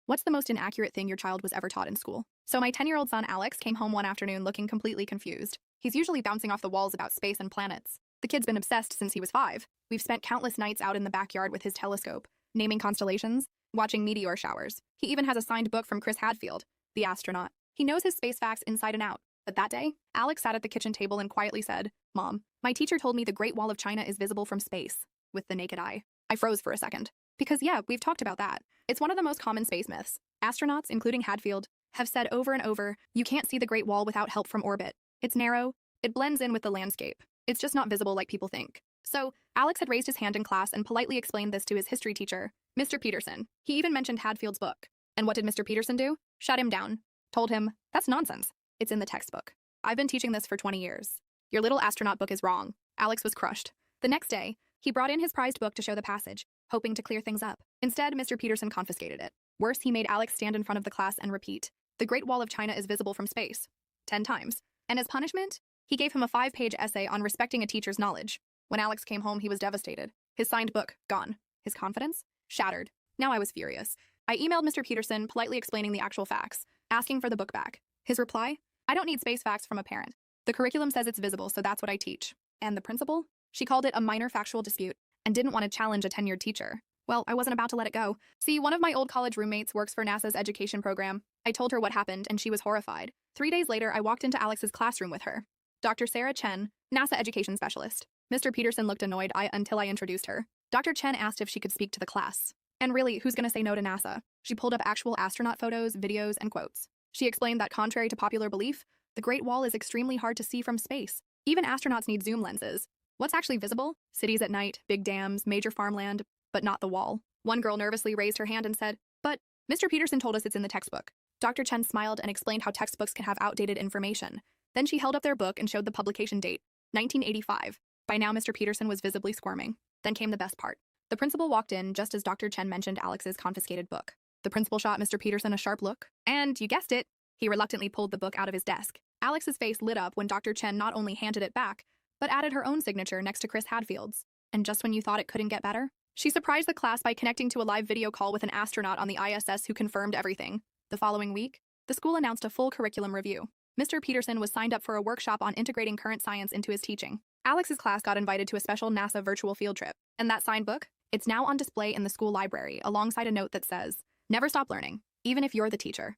What's the most inaccurate thing your child was ever taught in school? So my 10-year-old son Alex came home one afternoon looking completely confused. He's usually bouncing off the walls about space and planets. The kid's been obsessed since he was 5. We've spent countless nights out in the backyard with his telescope, naming constellations, watching meteor showers. He even has a signed book from Chris Hadfield, the astronaut. He knows his space facts inside and out. But that day, Alex sat at the kitchen table and quietly said, "Mom, my teacher told me the Great Wall of China is visible from space, with the naked eye." I froze for a second. Because yeah, we've talked about that. It's one of the most common space myths. Astronauts, including Hadfield, have said over and over, you can't see the Great Wall without help from orbit. It's narrow, it blends in with the landscape. It's just not visible like people think. So, Alex had raised his hand in class and politely explained this to his history teacher, Mr. Peterson. He even mentioned Hadfield's book. And what did Mr. Peterson do? Shut him down. Told him, that's nonsense. It's in the textbook. I've been teaching this for 20 years. Your little astronaut book is wrong. Alex was crushed. The next day, he brought in his prized book to show the passage, hoping to clear things up. Instead, Mr. Peterson confiscated it. Worse, he made Alex stand in front of the class and repeat, the Great Wall of China is visible from space, 10 times. And as punishment, he gave him a 5-page essay on respecting a teacher's knowledge. When Alex came home, he was devastated. His signed book, gone. His confidence, shattered. Now I was furious. I emailed Mr. Peterson, politely explaining the actual facts, asking for the book back. His reply, I don't need space facts from a parent. The curriculum says it's visible, so that's what I teach. And the principal? She called it a minor factual dispute and didn't want to challenge a tenured teacher. Well, I wasn't about to let it go. See, one of my old college roommates works for NASA's education program. I told her what happened, and she was horrified. 3 days later, I walked into Alex's classroom with her. Dr. Sarah Chen, NASA education specialist. Mr. Peterson looked annoyed until I introduced her. Dr. Chen asked if she could speak to the class. And really, who's going to say no to NASA? She pulled up actual astronaut photos, videos, and quotes. She explained that contrary to popular belief, the Great Wall is extremely hard to see from space. Even astronauts need zoom lenses. What's actually visible? Cities at night, big dams, major farmland, but not the wall. One girl nervously raised her hand and said, but Mr. Peterson told us it's in the textbook. Dr. Chen smiled and explained how textbooks can have outdated information. Then she held up their book and showed the publication date, 1985. By now, Mr. Peterson was visibly squirming. Then came the best part. The principal walked in just as Dr. Chen mentioned Alex's confiscated book. The principal shot Mr. Peterson a sharp look, and you guessed it, he reluctantly pulled the book out of his desk. Alex's face lit up when Dr. Chen not only handed it back, but added her own signature next to Chris Hadfield's. And just when you thought it couldn't get better, she surprised the class by connecting to a live video call with an astronaut on the ISS who confirmed everything. The following week, the school announced a full curriculum review. Mr. Peterson was signed up for a workshop on integrating current science into his teaching. Alex's class got invited to a special NASA virtual field trip. And that signed book? It's now on display in the school library alongside a note that says, never stop learning, even if you're the teacher.